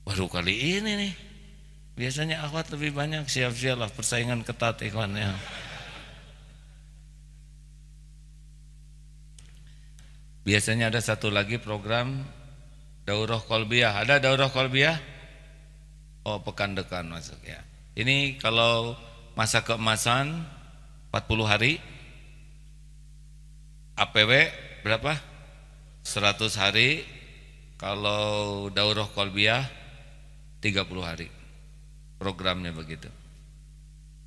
Baru kali ini nih. Biasanya akhwat lebih banyak. Siap-siap lah, persaingan ketat ikhwannya. Biasanya ada satu lagi program daurah qalbiyah. Ada daurah qalbiyah? Oh, pekan depan masuk ya. Ini kalau masa keemasan 40 hari, APW berapa? 100 hari. Kalau daurah qalbiyah 30 hari. Programnya begitu.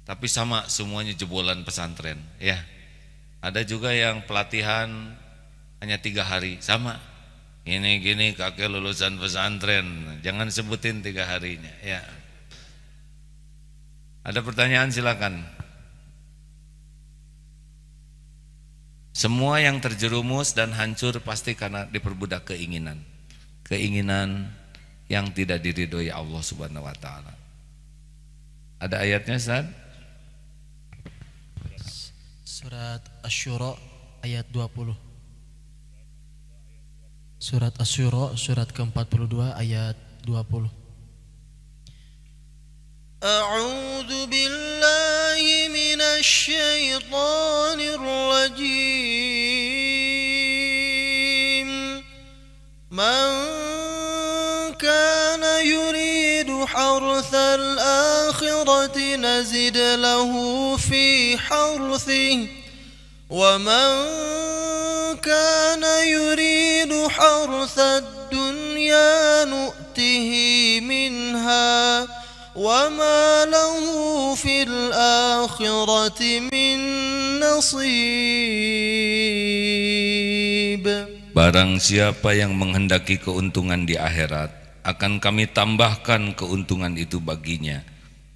Tapi sama semuanya jebolan pesantren ya. Ada juga yang pelatihan hanya 3 hari, sama. Ini gini kakek lulusan pesantren, jangan sebutin 3 harinya ya. Ada pertanyaan silakan. Semua yang terjerumus dan hancur pasti karena diperbudak keinginan. Keinginan yang tidak diridhoi Allah Subhanahu wa taala. Ada ayatnya, Ustaz? Surat Asy-Syura ayat 20. Surat Asy-Syura surat ke-42 ayat 20. A'udzu billahi minasy syaithanir rajim. Man kana yuridu harthal akhirati nazid lahu fi harthihi wa man kana yuridu harthad dunya nu'tihi minha وَمَا لَهُ فِي الْآخِرَةِ مِنْ نَصِيبٍ. Barang siapa yang menghendaki keuntungan di akhirat, akan kami tambahkan keuntungan itu baginya.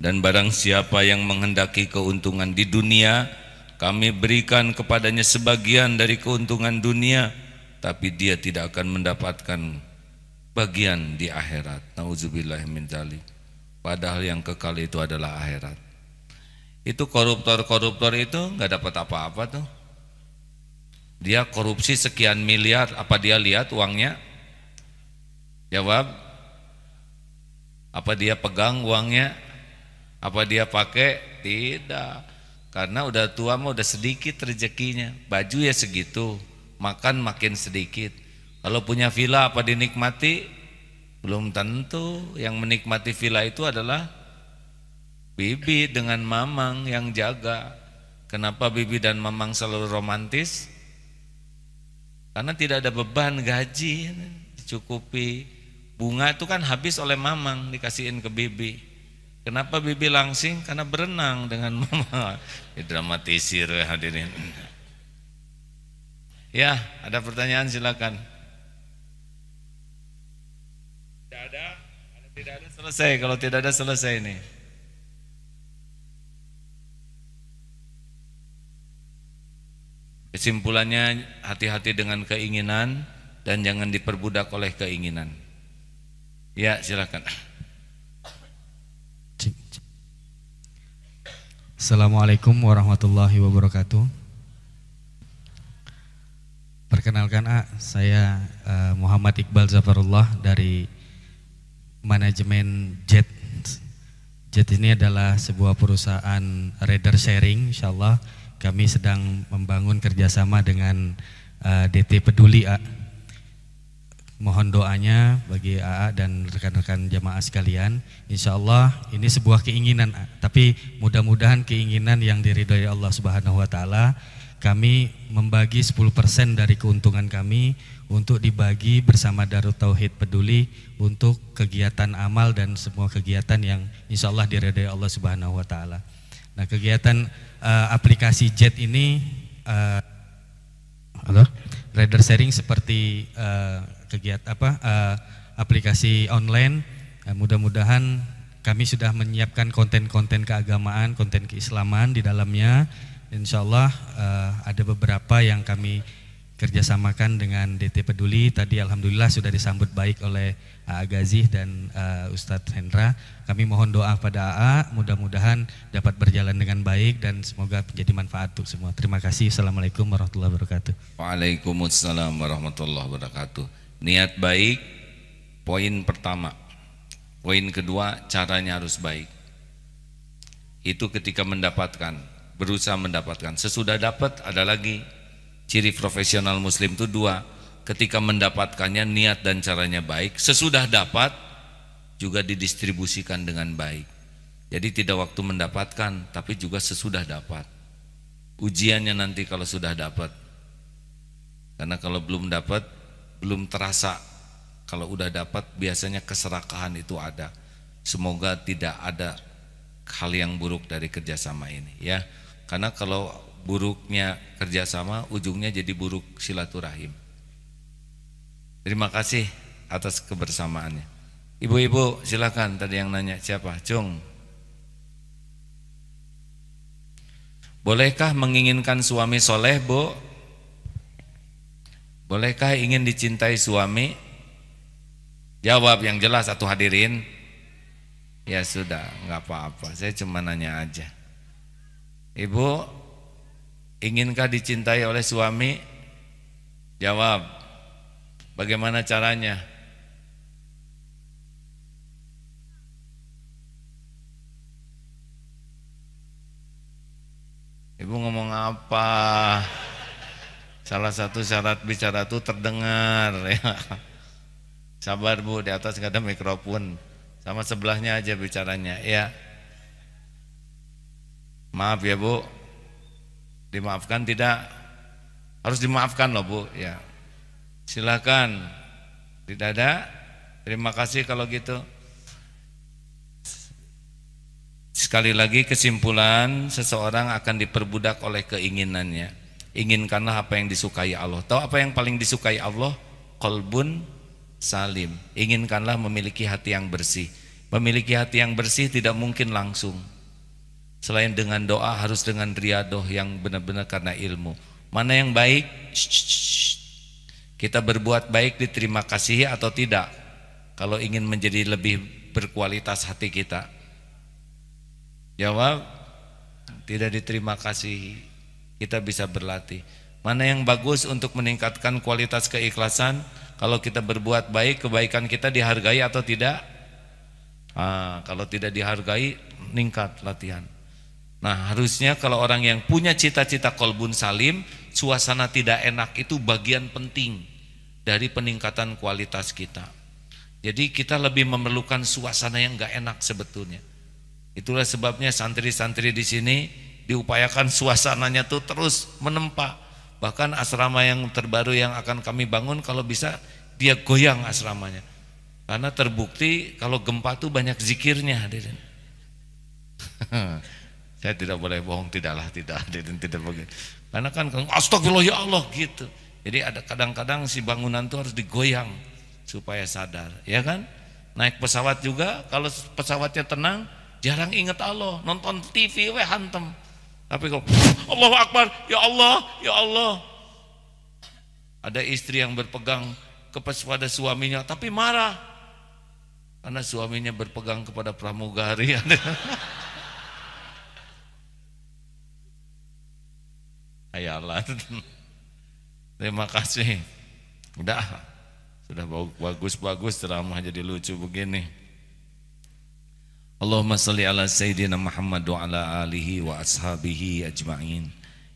Dan barang siapa yang menghendaki keuntungan di dunia, kami berikan kepadanya sebagian dari keuntungan dunia, tapi dia tidak akan mendapatkan bagian di akhirat. Nauzubillahi min dzalik. Padahal yang kekal itu adalah akhirat. Itu koruptor-koruptor itu nggak dapat apa-apa tuh. Dia korupsi sekian miliar, apa dia lihat uangnya? Jawab. Apa dia pegang uangnya? Apa dia pakai? Tidak. Karena udah tua mah udah sedikit rezekinya. Baju ya segitu, makan makin sedikit. Kalau punya villa apa dinikmati? Belum tentu. Yang menikmati villa itu adalah bibi dengan mamang yang jaga. Kenapa bibi dan mamang selalu romantis? Karena tidak ada beban gaji, dicukupi. Bunga itu kan habis oleh mamang, dikasihin ke bibi. Kenapa bibi langsing? Karena berenang dengan mama. Didramatisir hadirin. Ya, ada pertanyaan silakan. Tidak ada selesai. Kalau tidak ada selesai nih. Kesimpulannya, hati-hati dengan keinginan dan jangan diperbudak oleh keinginan. Ya, silakan. Assalamualaikum warahmatullahi wabarakatuh. Perkenalkan, saya Muhammad Iqbal Zafarullah dari manajemen Jet. Jet ini adalah sebuah perusahaan rider sharing. Insyaallah kami sedang membangun kerjasama dengan DT Peduli. Mohon doanya bagi AA dan rekan-rekan jamaah sekalian. Insyaallah ini sebuah keinginan, tapi mudah-mudahan keinginan yang diridhoi Allah Subhanahu wa taala. Kami membagi 10% dari keuntungan kami untuk dibagi bersama Darut Tauhid Peduli untuk kegiatan amal dan semua kegiatan yang insyaallah diridhoi Allah Subhanahu wa taala. Nah, kegiatan aplikasi Jet ini rider sharing seperti kegiatan aplikasi online. Mudah-mudahan kami sudah menyiapkan konten-konten keagamaan, konten keislaman di dalamnya. Insyaallah ada beberapa yang kami kerjasamakan dengan DT Peduli. Tadi alhamdulillah sudah disambut baik oleh AA Gazih dan Ustadz Hendra. Kami mohon doa pada AA, mudah-mudahan dapat berjalan dengan baik dan semoga menjadi manfaat untuk semua. Terima kasih. Assalamualaikum warahmatullahi wabarakatuh. Waalaikumsalam warahmatullahi wabarakatuh. Niat baik, poin pertama. Poin kedua, caranya harus baik. Itu ketika mendapatkan, berusaha mendapatkan. Sesudah dapat ada lagi. Ciri profesional muslim itu dua, ketika mendapatkannya niat dan caranya baik, sesudah dapat juga didistribusikan dengan baik. Jadi tidak waktu mendapatkan, tapi juga sesudah dapat. Ujiannya nanti kalau sudah dapat. Karena kalau belum dapat, belum terasa. Kalau udah dapat biasanya keserakahan itu ada. Semoga tidak ada hal yang buruk dari kerjasama ini ya. Karena kalau buruknya kerjasama, ujungnya jadi buruk silaturahim. Terima kasih atas kebersamaannya. Ibu-ibu silakan, tadi yang nanya siapa? Cung. Bolehkah menginginkan suami soleh, Bu? Bolehkah ingin dicintai suami? Jawab yang jelas atau hadirin. Ya sudah, nggak apa-apa, saya cuma nanya aja. Ibu, inginkah dicintai oleh suami? Jawab. Bagaimana caranya? Ibu ngomong apa? Salah satu syarat bicara itu terdengar ya. Sabar Bu, di atas nggak ada mikrofon. Sama sebelahnya aja bicaranya ya. Maaf ya Bu. Dimaafkan tidak? Harus dimaafkan loh Bu ya. Silakan. Tidak ada? Terima kasih kalau gitu. Sekali lagi kesimpulan, seseorang akan diperbudak oleh keinginannya. Inginkanlah apa yang disukai Allah. Tahu apa yang paling disukai Allah? Qalbun salim. Inginkanlah memiliki hati yang bersih. Memiliki hati yang bersih tidak mungkin langsung. Selain dengan doa, harus dengan riadoh yang benar-benar karena ilmu. Mana yang baik? Kita berbuat baik diterima kasih atau tidak? Kalau ingin menjadi lebih berkualitas hati kita, jawab tidak diterima kasih. Kita bisa berlatih. Mana yang bagus untuk meningkatkan kualitas keikhlasan? Kalau kita berbuat baik, kebaikan kita dihargai atau tidak? Kalau tidak dihargai, meningkat latihan. Nah, harusnya kalau orang yang punya cita-cita qalbun salim, suasana tidak enak itu bagian penting dari peningkatan kualitas kita. Jadi kita lebih memerlukan suasana yang gak enak sebetulnya. Itulah sebabnya santri-santri di sini diupayakan suasananya tuh terus menempa. Bahkan asrama yang terbaru yang akan kami bangun, kalau bisa dia goyang asramanya. Karena terbukti kalau gempa tuh banyak zikirnya, hadirin. Saya tidak boleh bohong, tidak hadirin, tidak begitu. Karena kan astagfirullah ya Allah gitu. Jadi ada kadang-kadang si bangunan tuh harus digoyang supaya sadar, ya kan? Naik pesawat juga, kalau pesawatnya tenang, jarang ingat Allah. Nonton TV we hantem. Tapi kalau Allahu Akbar, ya Allah, ya Allah. Ada istri yang berpegang kepada suaminya tapi marah karena suaminya berpegang kepada pramugari. Ayalah. Terima kasih. Sudah bagus-bagus ceramah jadi lucu begini. Allahumma salli ala Sayyidina Muhammad wa ala alihi wa ashabihi ajma'in.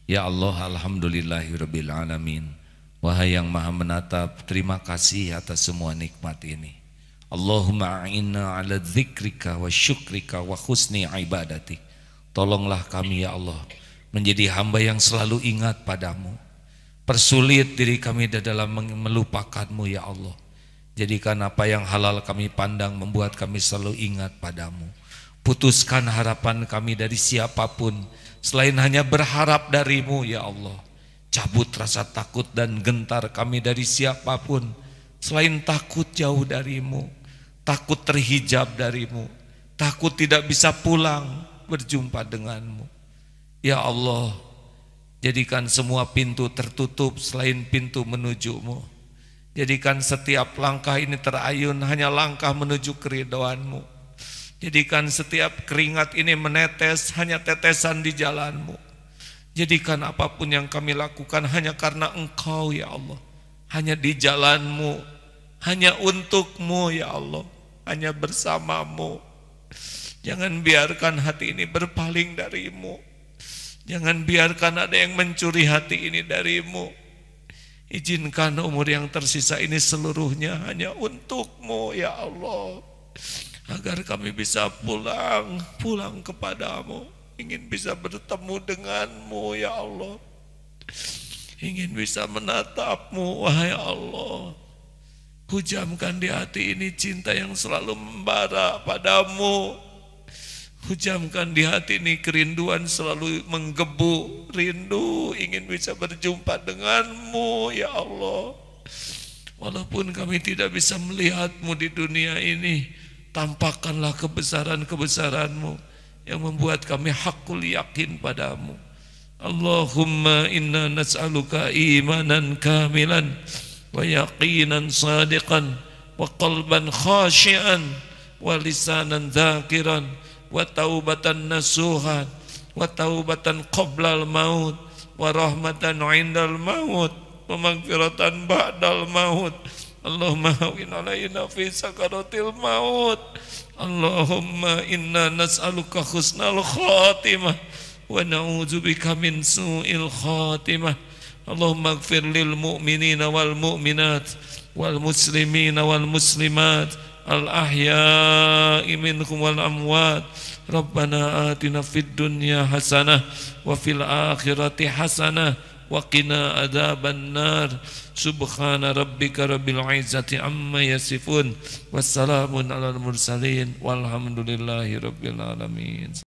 Ya Allah, alhamdulillahirabbil alamin. Wahai yang maha menatap, terima kasih atas semua nikmat ini. Allahumma a'inna ala dzikrika wa syukrika wa husni ibadatik. Tolonglah kami ya Allah menjadi hamba yang selalu ingat padamu. Persulit diri kami dalam melupakanmu ya Allah. Jadikan apa yang halal kami pandang membuat kami selalu ingat padamu. Putuskan harapan kami dari siapapun selain hanya berharap darimu ya Allah. Cabut rasa takut dan gentar kami dari siapapun selain takut jauh darimu, takut terhijab darimu, takut tidak bisa pulang berjumpa denganmu. Ya Allah, Jadikan semua pintu tertutup selain pintu menuju-Mu. Jadikan setiap langkah ini terayun hanya langkah menuju keridhaan-Mu. Jadikan setiap keringat ini menetes hanya tetesan di jalan-Mu. Jadikan apapun yang kami lakukan hanya karena Engkau ya Allah. Hanya di jalan-Mu, hanya untuk-Mu ya Allah, hanya bersama-Mu. Jangan biarkan hati ini berpaling dari-Mu. Jangan biarkan ada yang mencuri hati ini dari-Mu. Izinkan umur yang tersisa ini seluruhnya hanya untuk-Mu ya Allah. Agar kami bisa pulang kepadamu. Ingin bisa bertemu denganmu ya Allah. Ingin bisa menatapmu wahai Allah. Hujamkan di hati ini cinta yang selalu membara padamu. Hujamkan di hati ini kerinduan selalu menggebu. Rindu ingin bisa berjumpa denganmu ya Allah. Walaupun kami tidak bisa melihatmu di dunia ini, tampakkanlah kebesaran-kebesaranmu yang membuat kami hakul yakin padamu. Allahumma inna nas'aluka imanan kamilan wa yaqinan sadiqan wa qalban khashian wa lisanan dhakiran wa taubatan nasuhan wa taubatan qablal maut wa rahmatan indal maut wa maghfiratan ba'dal maut. Allahumma hawin alaina fi sakaratil maut. Allahumma inna nas'aluka husnal khatimah wa na'udzubika min su'il khatimah. Allahumma ighfir lil mu'minina wal mu'minat wal muslimina wal muslimat al ahya'i minhum wal amwat. Rabbana atina fid dunya hasanah wa fil akhirati hasanah wa qina adzaban nar. Subhana rabbika rabbil izzati amma yasifun wassalamun alal mursalin walhamdulillahi rabbil alamin.